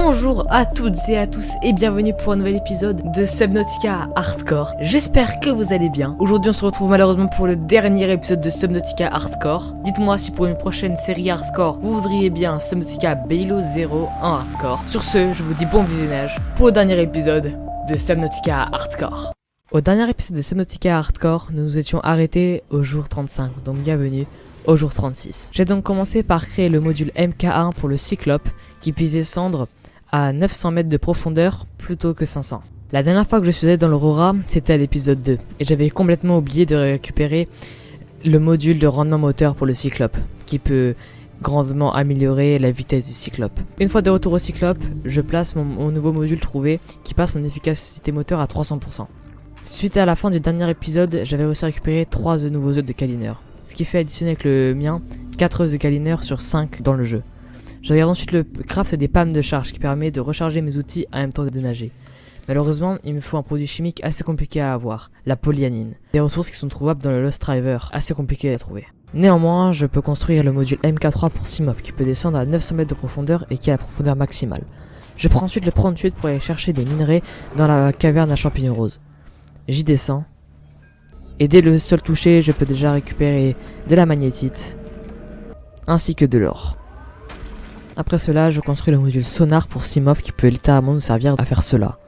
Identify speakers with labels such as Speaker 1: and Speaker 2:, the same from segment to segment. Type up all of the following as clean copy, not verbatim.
Speaker 1: Bonjour à toutes et à tous et bienvenue pour un nouvel épisode de Subnautica Hardcore. J'espère que vous allez bien. Aujourd'hui on se retrouve malheureusement pour le dernier épisode de Subnautica Hardcore. Dites-moi si pour une prochaine série Hardcore vous voudriez bien Subnautica Below Zero en Hardcore. Sur ce, je vous dis bon visionnage pour le dernier épisode de Subnautica Hardcore. Au dernier épisode de Subnautica Hardcore, nous nous étions arrêtés au jour 35, donc bienvenue au jour 36. J'ai donc commencé par créer le module MK1 pour le Cyclope qui puisse descendre à 900 mètres de profondeur plutôt que 500. La dernière fois que je suis allé dans l'Aurora, c'était à l'épisode 2 et j'avais complètement oublié de récupérer le module de rendement moteur pour le Cyclope qui peut grandement améliorer la vitesse du Cyclope. Une fois de retour au Cyclope, je place mon nouveau module trouvé qui passe mon efficacité moteur à 300%. Suite à la fin du dernier épisode, j'avais aussi récupéré 3 nouveaux œufs de câlineur, ce qui fait additionner avec le mien 4 œufs de câlineur sur 5 dans le jeu. Je regarde ensuite le craft des palmes de charge qui permet de recharger mes outils en même temps de nager. Malheureusement, il me faut un produit chimique assez compliqué à avoir, la polyanine. Des ressources qui sont trouvables dans le Lost Driver, assez compliquées à trouver. Néanmoins, je peux construire le module MK3 pour Simov qui peut descendre à 900 mètres de profondeur et qui a la profondeur maximale. Je prends ensuite le prendre suite pour aller chercher des minerais dans la caverne à champignons roses. J'y descends. Et dès le sol touché, je peux déjà récupérer de la magnétite ainsi que de l'or. Après cela, je construis le module sonar pour Simov qui peut littéralement nous servir à faire cela.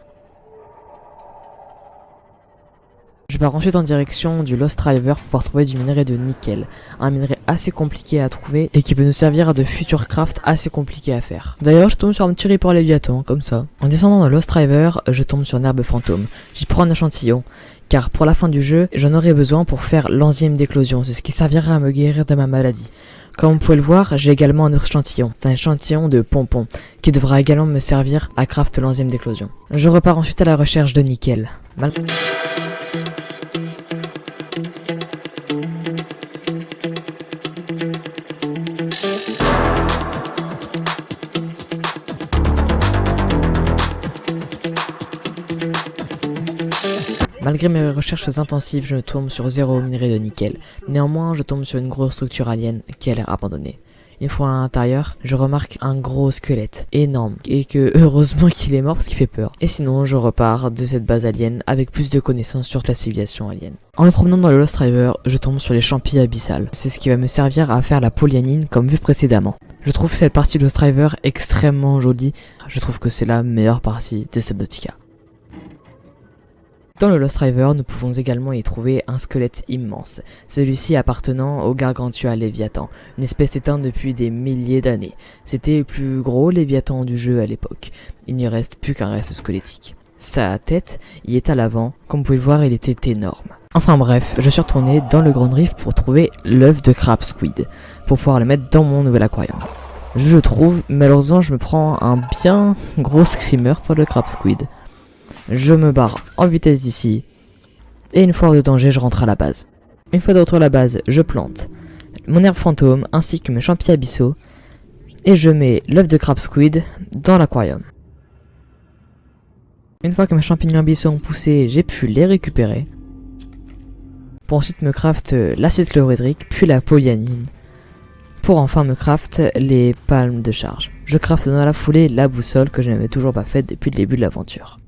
Speaker 1: Je pars ensuite en direction du Lost Driver pour pouvoir trouver du minerai de nickel, un minerai assez compliqué à trouver et qui peut nous servir à de futurs crafts assez compliqués à faire. D'ailleurs, je tombe sur un petit report Léviathan, comme ça. En descendant dans le Lost Driver, je tombe sur une herbe fantôme. J'y prends un échantillon, car pour la fin du jeu, j'en aurai besoin pour faire l'enzyme d'éclosion, c'est ce qui servira à me guérir de ma maladie. Comme vous pouvez le voir, j'ai également un autre échantillon. C'est un échantillon de pompon, qui devra également me servir à craft l'enzyme d'éclosion. Je repars ensuite à la recherche de nickel. Malgré mes recherches intensives, je tombe sur 0 minerai de nickel. Néanmoins, je tombe sur une grosse structure alien qui a l'air abandonnée. Une fois à l'intérieur, je remarque un gros squelette énorme et que heureusement qu'il est mort parce qu'il fait peur. Et sinon, je repars de cette base alien avec plus de connaissances sur la civilisation alien. En me promenant dans le Lost Driver, je tombe sur les champis abyssales. C'est ce qui va me servir à faire la polyanine comme vu précédemment. Je trouve cette partie de Lost Driver extrêmement jolie. Je trouve que c'est la meilleure partie de Subnautica. Dans le Lost Driver, nous pouvons également y trouver un squelette immense, celui-ci appartenant au Gargantua Léviathan, une espèce éteinte depuis des milliers d'années. C'était le plus gros Léviathan du jeu à l'époque, il n'y reste plus qu'un reste squelettique. Sa tête y est à l'avant, comme vous pouvez le voir il était énorme. Enfin bref, je suis retourné dans le Grand Reef pour trouver l'œuf de Crab Squid, pour pouvoir le mettre dans mon nouvel aquarium. Je le trouve, malheureusement je me prends un bien gros screamer pour le Crab Squid. Je me barre en vitesse d'ici, et une fois hors de danger, je rentre à la base. Une fois de retour à la base, je plante mon herbe fantôme ainsi que mes champis abyssaux, et je mets l'œuf de Crab Squid dans l'aquarium. Une fois que mes champignons abyssaux ont poussé, j'ai pu les récupérer, pour ensuite me craft l'acide chlorhydrique, puis la polyanine, pour enfin me craft les palmes de charge. Je craft dans la foulée la boussole que je n'avais toujours pas faite depuis le début de l'aventure.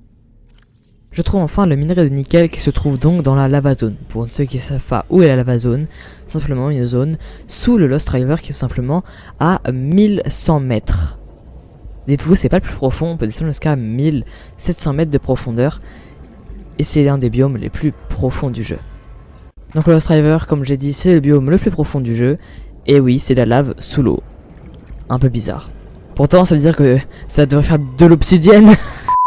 Speaker 1: Je trouve enfin le minerai de nickel qui se trouve donc dans la lava zone. Pour ceux qui ne savent pas où est la lava zone, simplement une zone sous le Lost Driver qui est simplement à 1100 mètres. Dites-vous, c'est pas le plus profond, on peut descendre jusqu'à 1700 mètres de profondeur. Et c'est l'un des biomes les plus profonds du jeu. Donc le Lost Driver, comme j'ai dit, c'est le biome le plus profond du jeu. Et oui, c'est la lave sous l'eau. Un peu bizarre. Pourtant, ça veut dire que ça devrait faire de l'obsidienne.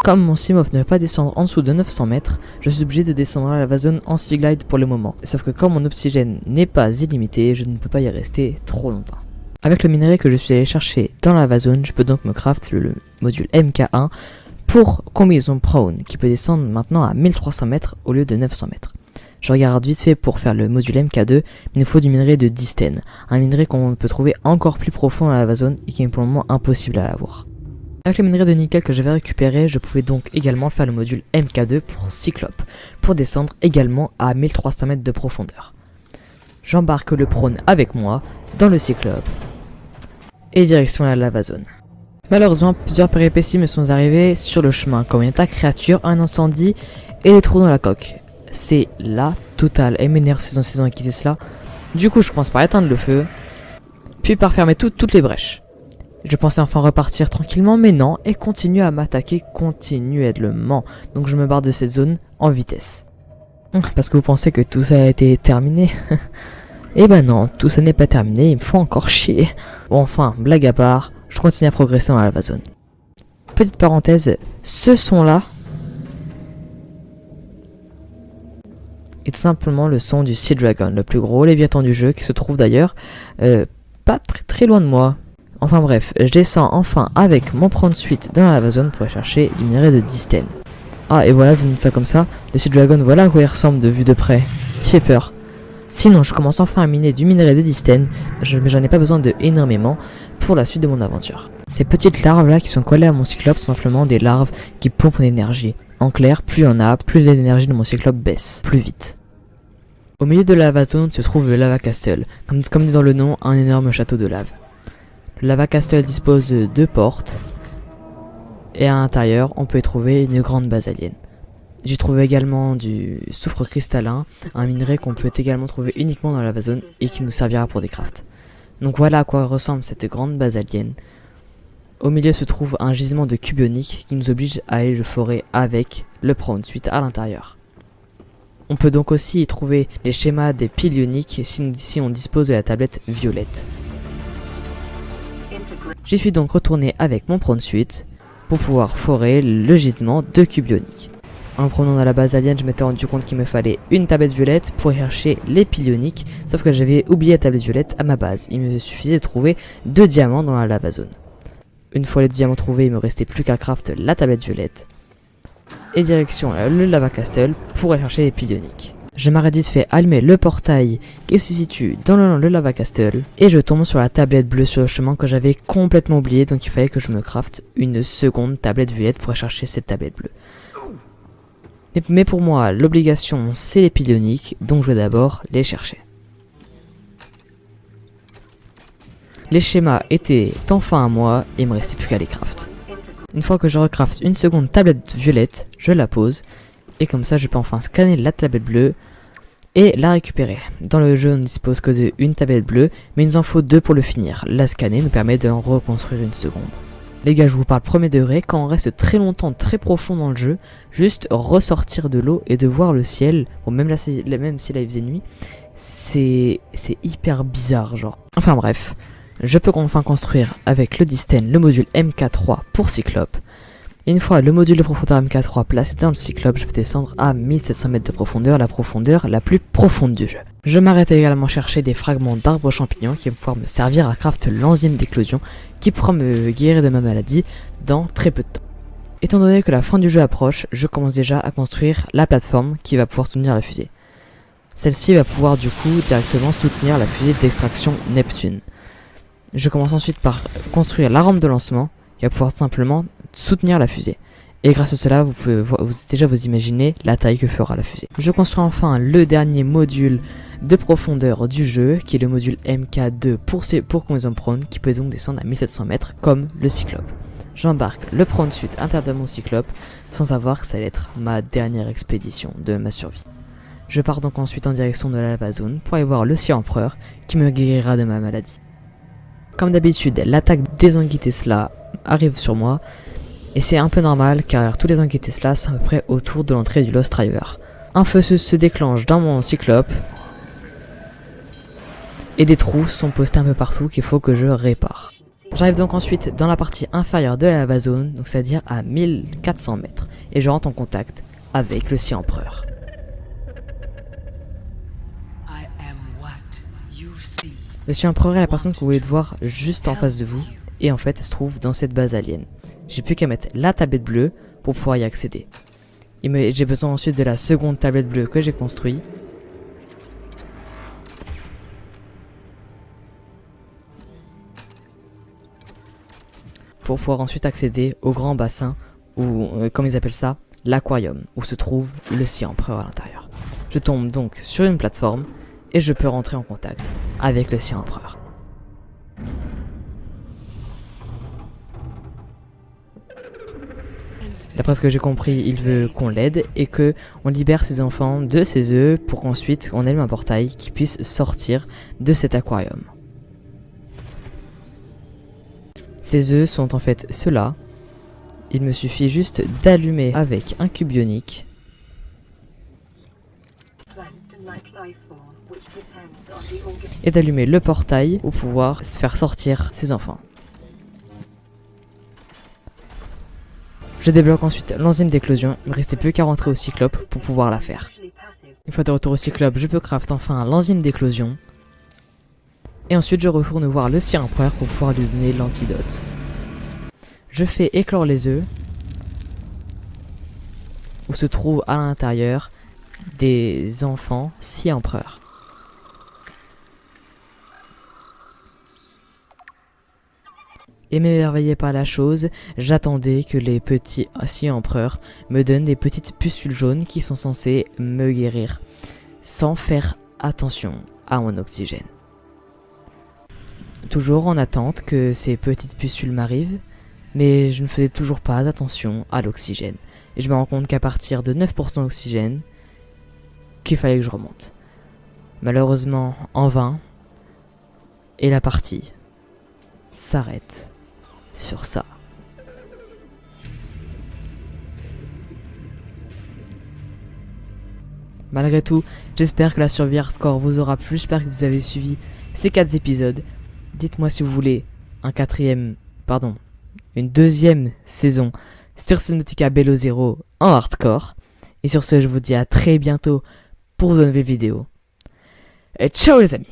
Speaker 1: Comme mon Simov ne veut pas descendre en dessous de 900 mètres, je suis obligé de descendre à la lava zone en sea glide pour le moment. Sauf que comme mon oxygène n'est pas illimité, je ne peux pas y rester trop longtemps. Avec le minerai que je suis allé chercher dans la lava zone, je peux donc me craft le module MK1 pour combinaison prone qui peut descendre maintenant à 1300 mètres au lieu de 900 mètres. Je regarde vite fait pour faire le module MK2, il nous faut du minerai de Disten, un minerai qu'on peut trouver encore plus profond dans la lava zone et qui est pour le moment impossible à avoir. Avec le minerai de nickel que j'avais récupéré, je pouvais donc également faire le module MK2 pour Cyclope, pour descendre également à 1300 mètres de profondeur. J'embarque le prône avec moi dans le Cyclope et direction la lava zone. Malheureusement, plusieurs péripéties me sont arrivées sur le chemin, comme une attaque créature, un incendie et des trous dans la coque. C'est la totale. Elle m'énerve ces ont quitté cela. Du coup, je commence par éteindre le feu, puis par fermer toutes les brèches. Je pensais enfin repartir tranquillement, mais non, elle continue à m'attaquer continuellement. Donc je me barre de cette zone en vitesse. Parce que vous pensez que tout ça a été terminé? Eh ben non, tout ça n'est pas terminé, il me faut encore chier. Bon, enfin, blague à part, je continue à progresser dans la lava zone. Petite parenthèse, ce son-là est tout simplement le son du Sea Dragon, le plus gros léviathan du jeu, qui se trouve d'ailleurs pas très loin de moi. Enfin bref, je descends enfin avec mon prendre suite dans la lava zone pour aller chercher du minerai de Disten. Ah, et voilà, je vous montre ça comme ça. Le Sea Dragon, voilà à quoi il ressemble de vue de près. Il fait peur. Sinon, je commence enfin à miner du minerai de Disten, mais j'en ai pas besoin de énormément pour la suite de mon aventure. Ces petites larves là qui sont collées à mon cyclope sont simplement des larves qui pompent l'énergie. En clair, plus il y en a, plus l'énergie de mon cyclope baisse, plus vite. Au milieu de la lava zone se trouve le Lava Castle, comme dit dans le nom, un énorme château de lave. Le Lava Castle dispose de 2 portes, et à l'intérieur, on peut y trouver une grande base alien. J'ai trouvé également du soufre cristallin, un minerai qu'on peut également trouver uniquement dans la lava zone et qui nous servira pour des crafts. Donc voilà à quoi ressemble cette grande base alien. Au milieu se trouve un gisement de cubes ioniques qui nous oblige à aller le forer avec le prendre suite à l'intérieur. On peut donc aussi y trouver les schémas des piles ioniques si on dispose de la tablette violette. J'y suis donc retourné avec mon prendre suite pour pouvoir forer le gisement de cubes ioniques. En me promenant dans la base alien, je m'étais rendu compte qu'il me fallait une tablette violette pour chercher les piles ioniques, sauf que j'avais oublié la tablette violette à ma base. Il me suffisait de trouver 2 diamants dans la lava zone. Une fois les diamants trouvés, il me restait plus qu'à craft la tablette violette. Et direction le Lava Castle pour aller chercher les piles ioniques. Je m'arrête vite fait allumer le portail qui se situe dans le Lava Castle. Et je tombe sur la tablette bleue sur le chemin que j'avais complètement oublié. Donc il fallait que je me crafte une seconde tablette violette pour aller chercher cette tablette bleue. Mais pour moi, l'obligation, c'est les piles ioniques, donc je vais d'abord les chercher. Les schémas étaient enfin à moi, et il me restait plus qu'à les craft. Une fois que je recraft une seconde tablette violette, je la pose, et comme ça je peux enfin scanner la tablette bleue, et la récupérer. Dans le jeu on ne dispose que de une tablette bleue, mais il nous en faut 2 pour le finir. La scanner nous permet d'en reconstruire une seconde. Les gars, je vous parle premier degré, quand on reste très longtemps, très profond dans le jeu, juste ressortir de l'eau et de voir le ciel, bon même si là il faisait nuit, c'est hyper bizarre genre. Enfin bref, je peux enfin construire avec le Disten le module MK3 pour Cyclope. Et une fois le module de profondeur MK3 placé dans le Cyclope, je peux descendre à 1700 mètres de profondeur, la profondeur la plus profonde du jeu. Je m'arrête également chercher des fragments d'arbres champignons qui vont pouvoir me servir à craft l'enzyme d'éclosion qui pourra me guérir de ma maladie dans très peu de temps. Étant donné que la fin du jeu approche, je commence déjà à construire la plateforme qui va pouvoir soutenir la fusée. Celle-ci va pouvoir du coup directement soutenir la fusée d'extraction Neptune. Je commence ensuite par construire la rampe de lancement qui va pouvoir simplement soutenir la fusée. Et grâce à cela, vous pouvez déjà vous imaginer la taille que fera la fusée. Je construis enfin le dernier module de profondeur du jeu, qui est le module MK2 pour combinaison prone, qui peut donc descendre à 1700 mètres comme le Cyclope. J'embarque le prone suite à l'intérieur de mon Cyclope, sans savoir que ça allait être ma dernière expédition de ma survie. Je pars donc ensuite en direction de la lava zone pour aller voir le Sea Empereur, qui me guérira de ma maladie. Comme d'habitude, l'attaque des Anguilles Tesla arrive sur moi, et c'est un peu normal car tous les Anguilles Tesla sont à peu près autour de l'entrée du Lost River. Un feu se déclenche dans mon Cyclope, et des trous sont postés un peu partout qu'il faut que je répare. J'arrive donc ensuite dans la partie inférieure de la lava zone, donc c'est-à-dire à 1400 mètres, et je rentre en contact avec le Sea Empereur. Le Sea Empereur est la personne que vous voulez voir juste en face de vous, et en fait elle se trouve dans cette base alien. J'ai plus qu'à mettre la tablette bleue pour pouvoir y accéder. J'ai besoin ensuite de la seconde tablette bleue que j'ai construite. Pour pouvoir ensuite accéder au grand bassin, ou comme ils appellent ça, l'aquarium, où se trouve le Sea Empereur à l'intérieur. Je tombe donc sur une plateforme, et je peux rentrer en contact avec le Sea Empereur. D'après ce que j'ai compris, il veut qu'on l'aide et que on libère ses enfants de ses œufs pour qu'ensuite on allume un portail qui puisse sortir de cet aquarium. Ces œufs sont en fait ceux-là. Il me suffit juste d'allumer avec un cube ionique. Et d'allumer le portail pour pouvoir se faire sortir ses enfants. Je débloque ensuite l'enzyme d'éclosion, il me restait plus qu'à rentrer au cyclope pour pouvoir la faire. Une fois de retour au cyclope, je peux craft enfin l'enzyme d'éclosion. Et ensuite je retourne voir le sire empereur pour pouvoir lui donner l'antidote. Je fais éclore les œufs, où se trouvent à l'intérieur des enfants scie empereurs. Et m'émerveillé par la chose, j'attendais que les petits scie empereurs me donnent des petites pustules jaunes qui sont censées me guérir, sans faire attention à mon oxygène. Toujours en attente que ces petites pustules m'arrivent, mais je ne faisais toujours pas attention à l'oxygène. Et je me rends compte qu'à partir de 9% d'oxygène, qu'il fallait que je remonte. Malheureusement, en vain, et la partie s'arrête sur ça. Malgré tout, j'espère que la survie hardcore vous aura plu, j'espère que vous avez suivi ces 4 épisodes. Dites-moi si vous voulez une deuxième saison sur Subnautica Below Zero en hardcore. Et sur ce, je vous dis à très bientôt pour de nouvelles vidéos. Et ciao les amis!